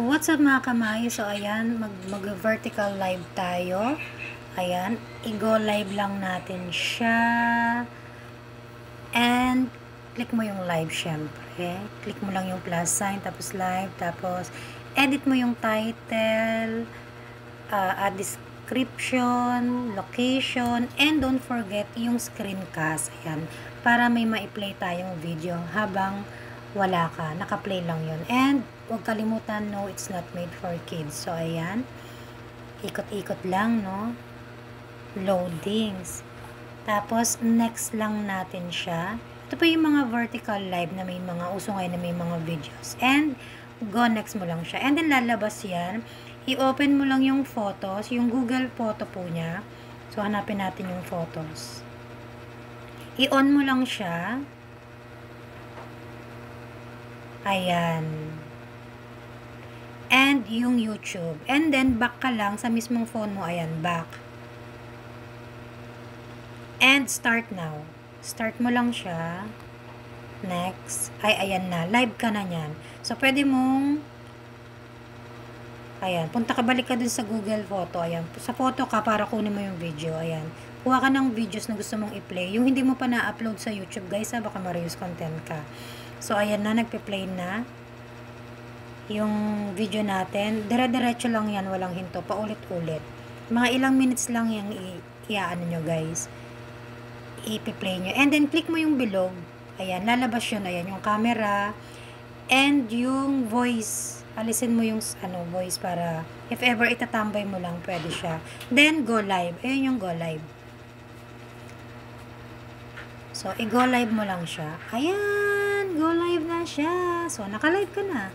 What's up mga kamayo? So ayan, mag-vertical live tayo. Ayan, i-go live lang natin siya. And click mo yung live syempre. Click mo lang yung plus sign, tapos live, tapos edit mo yung title, add description, location, and don't forget yung screencast. Ayan, para may ma-play tayong video habang wala ka, naka-play lang yun. And huwag kalimutan, no, it's not made for kids. So ayan, ikot-ikot lang, no, loadings. Tapos next lang natin siya. Ito pa yung mga vertical live na may mga uso ngayon na may mga videos. And go next mo lang siya. And then lalabas yan. I-open mo lang yung photos, yung Google photo po niya. So hanapin natin yung photos. I-on mo lang siya. Ayan. And yung YouTube. And then back ka lang sa mismong phone mo. Ayan, back. And start now. Start mo lang siya. Next. Ay, ayan na. Live ka na yan. So, pwede mong ayan. Punta ka, balik ka dun sa Google Photo. Ayan. Sa photo ka para kunin mo yung video. Ayan. Kuha ka ng videos na gusto mong i-play. Yung hindi mo pa na-upload sa YouTube, guys, ha, baka ma-reuse content ka. So, ayan na. Nagpe-play na yung video natin. Dire-diretso lang yan. Walang hinto. Paulit-ulit. Mga ilang minutes lang yung i-ano nyo, guys. I-play nyo. And then, click mo yung bilog. Ayan, lalabas yun. Ayan, yung camera. And yung voice. Alisin mo yung voice para if ever itatambay mo lang, pwede siya. Then, go live. Ayan yung go live. So, i-go live mo lang siya. Ayan, go live na siya. So, naka-live ka na.